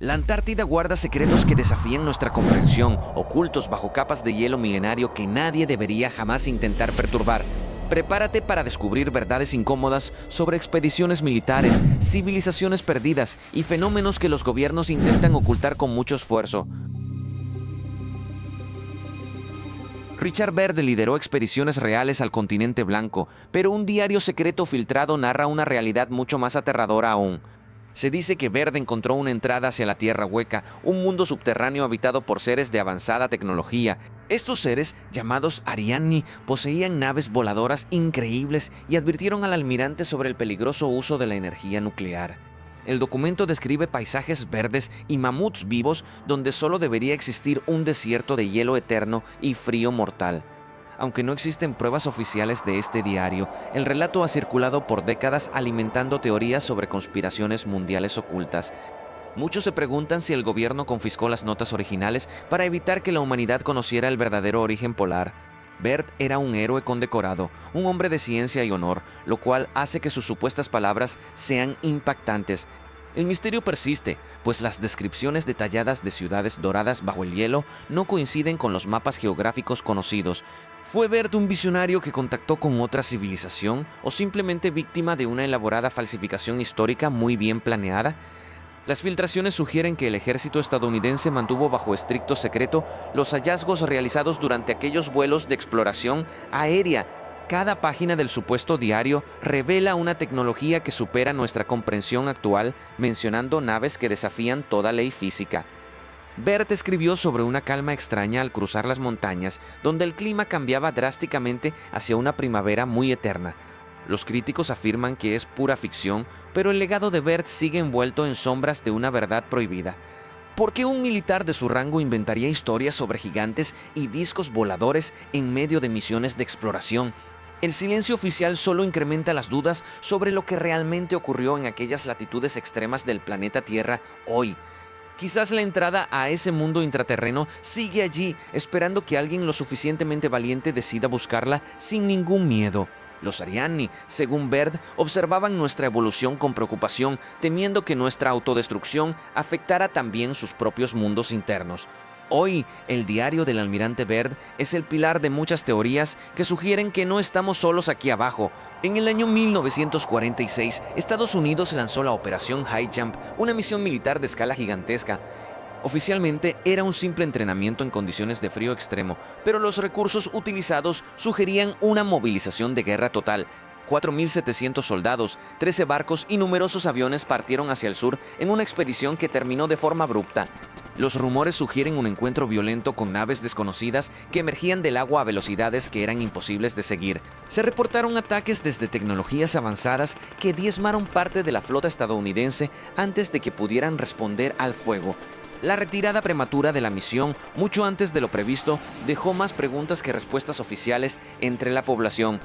La Antártida guarda secretos que desafían nuestra comprensión, ocultos bajo capas de hielo milenario que nadie debería jamás intentar perturbar. Prepárate para descubrir verdades incómodas sobre expediciones militares, civilizaciones perdidas y fenómenos que los gobiernos intentan ocultar con mucho esfuerzo. Richard Byrd lideró expediciones reales al continente blanco, pero un diario secreto filtrado narra una realidad mucho más aterradora aún. Se dice que Byrd encontró una entrada hacia la Tierra Hueca, un mundo subterráneo habitado por seres de avanzada tecnología. Estos seres, llamados Ariadne, poseían naves voladoras increíbles y advirtieron al almirante sobre el peligroso uso de la energía nuclear. El documento describe paisajes verdes y mamuts vivos donde solo debería existir un desierto de hielo eterno y frío mortal. Aunque no existen pruebas oficiales de este diario, el relato ha circulado por décadas alimentando teorías sobre conspiraciones mundiales ocultas. Muchos se preguntan si el gobierno confiscó las notas originales para evitar que la humanidad conociera el verdadero origen polar. Byrd era un héroe condecorado, un hombre de ciencia y honor, lo cual hace que sus supuestas palabras sean impactantes. El misterio persiste, pues las descripciones detalladas de ciudades doradas bajo el hielo no coinciden con los mapas geográficos conocidos. ¿Fue Byrd un visionario que contactó con otra civilización o simplemente víctima de una elaborada falsificación histórica muy bien planeada? Las filtraciones sugieren que el ejército estadounidense mantuvo bajo estricto secreto los hallazgos realizados durante aquellos vuelos de exploración aérea. Cada página del supuesto diario revela una tecnología que supera nuestra comprensión actual, mencionando naves que desafían toda ley física. Byrd escribió sobre una calma extraña al cruzar las montañas, donde el clima cambiaba drásticamente hacia una primavera muy eterna. Los críticos afirman que es pura ficción, pero el legado de Byrd sigue envuelto en sombras de una verdad prohibida. ¿Por qué un militar de su rango inventaría historias sobre gigantes y discos voladores en medio de misiones de exploración? El silencio oficial solo incrementa las dudas sobre lo que realmente ocurrió en aquellas latitudes extremas del planeta Tierra hoy. Quizás la entrada a ese mundo intraterreno sigue allí, esperando que alguien lo suficientemente valiente decida buscarla sin ningún miedo. Los Ariadne, según Byrd, observaban nuestra evolución con preocupación, temiendo que nuestra autodestrucción afectara también sus propios mundos internos. Hoy, el diario del almirante Byrd es el pilar de muchas teorías que sugieren que no estamos solos aquí abajo. En el año 1946, Estados Unidos lanzó la Operación High Jump, una misión militar de escala gigantesca. Oficialmente era un simple entrenamiento en condiciones de frío extremo, pero los recursos utilizados sugerían una movilización de guerra total. 4.700 soldados, 13 barcos y numerosos aviones partieron hacia el sur en una expedición que terminó de forma abrupta. Los rumores sugieren un encuentro violento con naves desconocidas que emergían del agua a velocidades que eran imposibles de seguir. Se reportaron ataques desde tecnologías avanzadas que diezmaron parte de la flota estadounidense antes de que pudieran responder al fuego. La retirada prematura de la misión, mucho antes de lo previsto, dejó más preguntas que respuestas oficiales entre la población.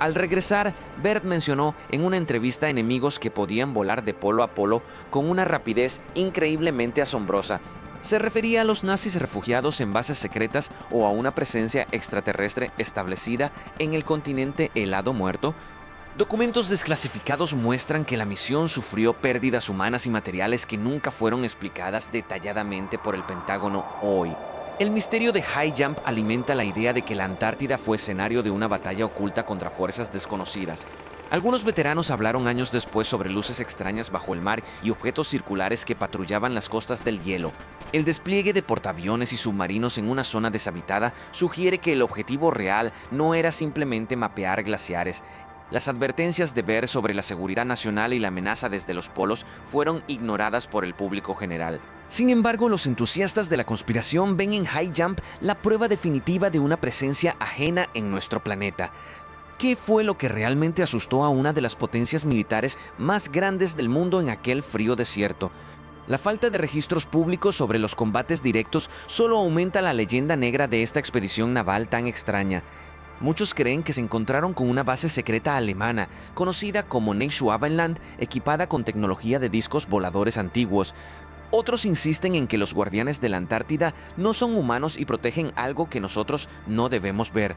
Al regresar, Byrd mencionó en una entrevista enemigos que podían volar de polo a polo con una rapidez increíblemente asombrosa. Se refería a los nazis refugiados en bases secretas o a una presencia extraterrestre establecida en el continente helado muerto. Documentos desclasificados muestran que la misión sufrió pérdidas humanas y materiales que nunca fueron explicadas detalladamente por el Pentágono hoy. El misterio de High Jump alimenta la idea de que la Antártida fue escenario de una batalla oculta contra fuerzas desconocidas. Algunos veteranos hablaron años después sobre luces extrañas bajo el mar y objetos circulares que patrullaban las costas del hielo. El despliegue de portaaviones y submarinos en una zona deshabitada sugiere que el objetivo real no era simplemente mapear glaciares. Las advertencias de Byrd sobre la seguridad nacional y la amenaza desde los polos fueron ignoradas por el público general. Sin embargo, los entusiastas de la conspiración ven en High Jump la prueba definitiva de una presencia ajena en nuestro planeta. ¿Qué fue lo que realmente asustó a una de las potencias militares más grandes del mundo en aquel frío desierto? La falta de registros públicos sobre los combates directos solo aumenta la leyenda negra de esta expedición naval tan extraña. Muchos creen que se encontraron con una base secreta alemana, conocida como Neuschwabenland, equipada con tecnología de discos voladores antiguos. Otros insisten en que los guardianes de la Antártida no son humanos y protegen algo que nosotros no debemos ver.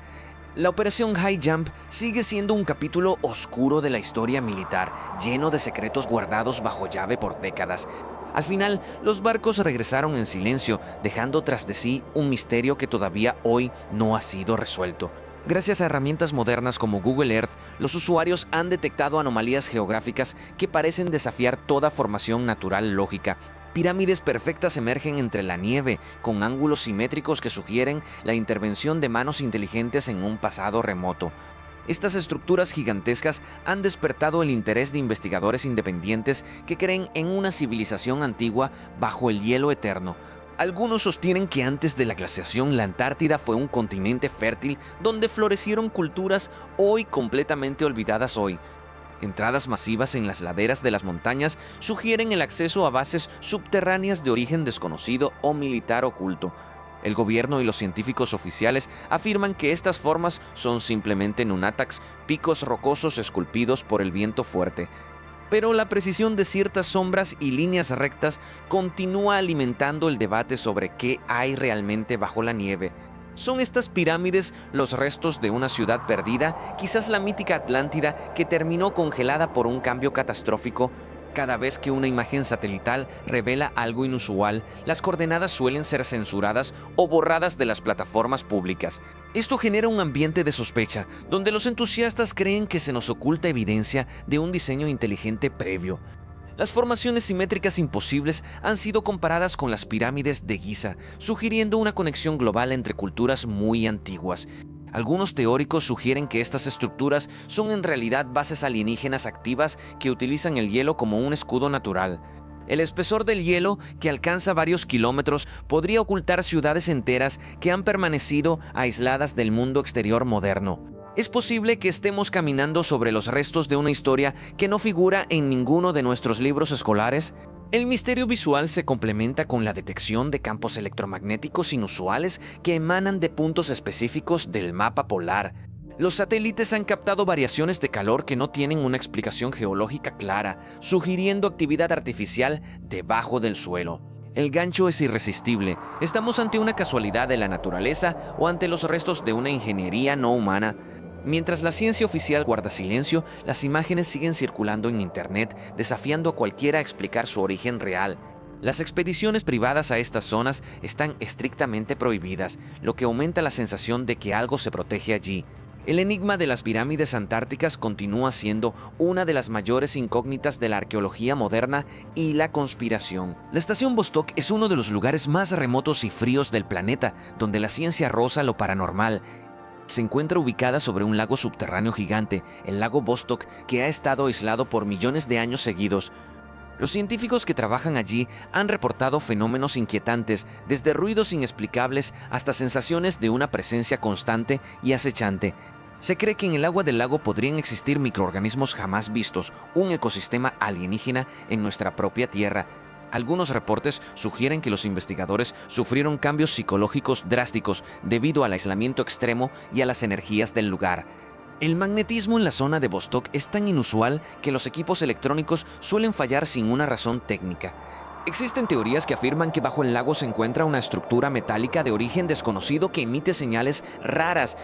La Operación High Jump sigue siendo un capítulo oscuro de la historia militar, lleno de secretos guardados bajo llave por décadas. Al final, los barcos regresaron en silencio, dejando tras de sí un misterio que todavía hoy no ha sido resuelto. Gracias a herramientas modernas como Google Earth, los usuarios han detectado anomalías geográficas que parecen desafiar toda formación natural lógica. Pirámides perfectas emergen entre la nieve, con ángulos simétricos que sugieren la intervención de manos inteligentes en un pasado remoto. Estas estructuras gigantescas han despertado el interés de investigadores independientes que creen en una civilización antigua bajo el hielo eterno. Algunos sostienen que antes de la glaciación la Antártida fue un continente fértil donde florecieron culturas hoy completamente olvidadas hoy. Entradas masivas en las laderas de las montañas sugieren el acceso a bases subterráneas de origen desconocido o militar oculto. El gobierno y los científicos oficiales afirman que estas formas son simplemente nunataks, picos rocosos esculpidos por el viento fuerte. Pero la precisión de ciertas sombras y líneas rectas continúa alimentando el debate sobre qué hay realmente bajo la nieve. ¿Son estas pirámides los restos de una ciudad perdida, quizás la mítica Atlántida que terminó congelada por un cambio catastrófico? Cada vez que una imagen satelital revela algo inusual, las coordenadas suelen ser censuradas o borradas de las plataformas públicas. Esto genera un ambiente de sospecha, donde los entusiastas creen que se nos oculta evidencia de un diseño inteligente previo. Las formaciones simétricas imposibles han sido comparadas con las pirámides de Giza, sugiriendo una conexión global entre culturas muy antiguas. Algunos teóricos sugieren que estas estructuras son en realidad bases alienígenas activas que utilizan el hielo como un escudo natural. El espesor del hielo, que alcanza varios kilómetros, podría ocultar ciudades enteras que han permanecido aisladas del mundo exterior moderno. Es posible que estemos caminando sobre los restos de una historia que no figura en ninguno de nuestros libros escolares. El misterio visual se complementa con la detección de campos electromagnéticos inusuales que emanan de puntos específicos del mapa polar. Los satélites han captado variaciones de calor que no tienen una explicación geológica clara, sugiriendo actividad artificial debajo del suelo. El gancho es irresistible. ¿Estamos ante una casualidad de la naturaleza o ante los restos de una ingeniería no humana? Mientras la ciencia oficial guarda silencio, las imágenes siguen circulando en Internet, desafiando a cualquiera a explicar su origen real. Las expediciones privadas a estas zonas están estrictamente prohibidas, lo que aumenta la sensación de que algo se protege allí. El enigma de las pirámides antárticas continúa siendo una de las mayores incógnitas de la arqueología moderna y la conspiración. La estación Vostok es uno de los lugares más remotos y fríos del planeta, donde la ciencia roza lo paranormal. Se encuentra ubicada sobre un lago subterráneo gigante, el lago Vostok, que ha estado aislado por millones de años seguidos. Los científicos que trabajan allí han reportado fenómenos inquietantes, desde ruidos inexplicables hasta sensaciones de una presencia constante y acechante. Se cree que en el agua del lago podrían existir microorganismos jamás vistos, un ecosistema alienígena en nuestra propia Tierra. Algunos reportes sugieren que los investigadores sufrieron cambios psicológicos drásticos debido al aislamiento extremo y a las energías del lugar. El magnetismo en la zona de Vostok es tan inusual que los equipos electrónicos suelen fallar sin una razón técnica. Existen teorías que afirman que bajo el lago se encuentra una estructura metálica de origen desconocido que emite señales raras.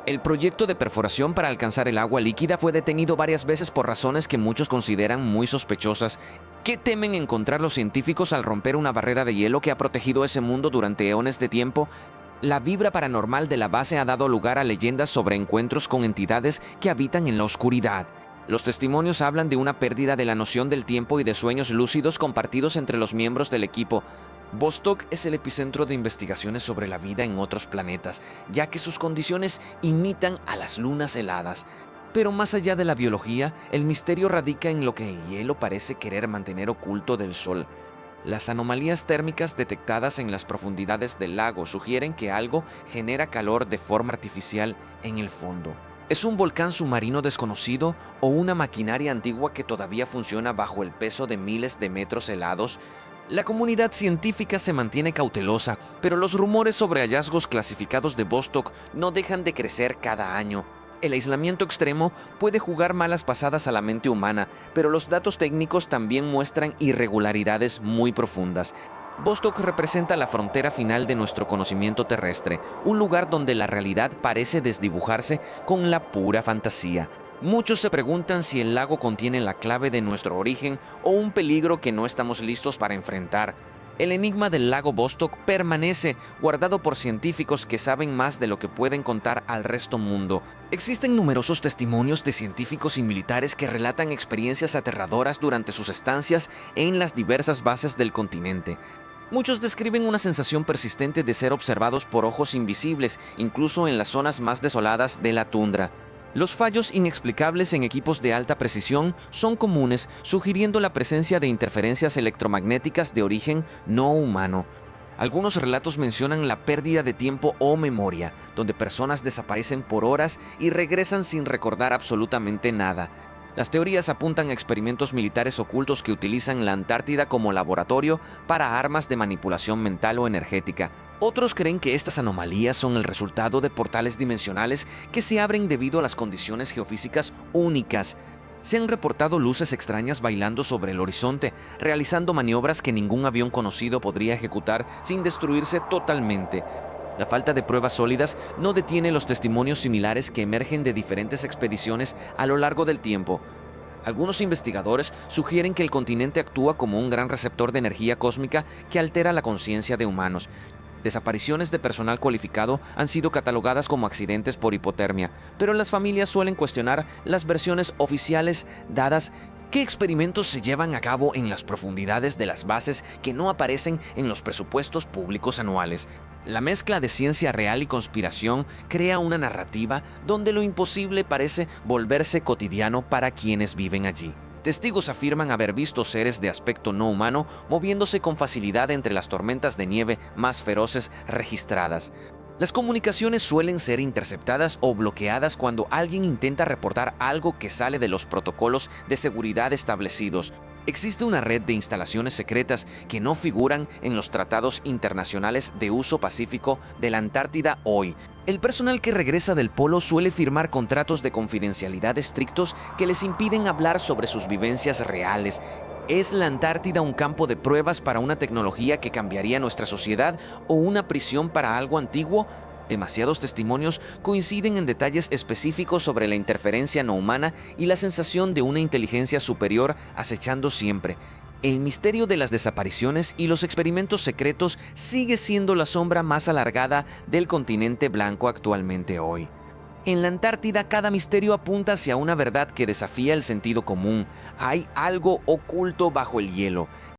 El proyecto de perforación para alcanzar el agua líquida fue detenido varias veces por razones que muchos consideran muy sospechosas. ¿Qué temen encontrar los científicos al romper una barrera de hielo que ha protegido ese mundo durante eones de tiempo? La vibra paranormal de la base ha dado lugar a leyendas sobre encuentros con entidades que habitan en la oscuridad. Los testimonios hablan de una pérdida de la noción del tiempo y de sueños lúcidos compartidos entre los miembros del equipo. Vostok es el epicentro de investigaciones sobre la vida en otros planetas, ya que sus condiciones imitan a las lunas heladas. Pero más allá de la biología, el misterio radica en lo que el hielo parece querer mantener oculto del Sol. Las anomalías térmicas detectadas en las profundidades del lago sugieren que algo genera calor de forma artificial en el fondo. ¿Es un volcán submarino desconocido o una maquinaria antigua que todavía funciona bajo el peso de miles de metros helados? La comunidad científica se mantiene cautelosa, pero los rumores sobre hallazgos clasificados de Vostok no dejan de crecer cada año. El aislamiento extremo puede jugar malas pasadas a la mente humana, pero los datos técnicos también muestran irregularidades muy profundas. Vostok representa la frontera final de nuestro conocimiento terrestre, un lugar donde la realidad parece desdibujarse con la pura fantasía. Muchos se preguntan si el lago contiene la clave de nuestro origen o un peligro que no estamos listos para enfrentar. El enigma del lago Vostok permanece, guardado por científicos que saben más de lo que pueden contar al resto mundo. Existen numerosos testimonios de científicos y militares que relatan experiencias aterradoras durante sus estancias en las diversas bases del continente. Muchos describen una sensación persistente de ser observados por ojos invisibles, incluso en las zonas más desoladas de la tundra. Los fallos inexplicables en equipos de alta precisión son comunes, sugiriendo la presencia de interferencias electromagnéticas de origen no humano. Algunos relatos mencionan la pérdida de tiempo o memoria, donde personas desaparecen por horas y regresan sin recordar absolutamente nada. Las teorías apuntan a experimentos militares ocultos que utilizan la Antártida como laboratorio para armas de manipulación mental o energética. Otros creen que estas anomalías son el resultado de portales dimensionales que se abren debido a las condiciones geofísicas únicas. Se han reportado luces extrañas bailando sobre el horizonte, realizando maniobras que ningún avión conocido podría ejecutar sin destruirse totalmente. La falta de pruebas sólidas no detiene los testimonios similares que emergen de diferentes expediciones a lo largo del tiempo. Algunos investigadores sugieren que el continente actúa como un gran receptor de energía cósmica que altera la conciencia de humanos. Desapariciones de personal cualificado han sido catalogadas como accidentes por hipotermia, pero las familias suelen cuestionar las versiones oficiales dadas. ¿Qué experimentos se llevan a cabo en las profundidades de las bases que no aparecen en los presupuestos públicos anuales? La mezcla de ciencia real y conspiración crea una narrativa donde lo imposible parece volverse cotidiano para quienes viven allí. Testigos afirman haber visto seres de aspecto no humano moviéndose con facilidad entre las tormentas de nieve más feroces registradas. Las comunicaciones suelen ser interceptadas o bloqueadas cuando alguien intenta reportar algo que sale de los protocolos de seguridad establecidos. Existe una red de instalaciones secretas que no figuran en los tratados internacionales de uso pacífico de la Antártida hoy. El personal que regresa del polo suele firmar contratos de confidencialidad estrictos que les impiden hablar sobre sus vivencias reales. ¿Es la Antártida un campo de pruebas para una tecnología que cambiaría nuestra sociedad o una prisión para algo antiguo? Demasiados testimonios coinciden en detalles específicos sobre la interferencia no humana y la sensación de una inteligencia superior acechando siempre. El misterio de las desapariciones y los experimentos secretos sigue siendo la sombra más alargada del continente blanco actualmente hoy. En la Antártida, cada misterio apunta hacia una verdad que desafía el sentido común. Hay algo oculto bajo el hielo,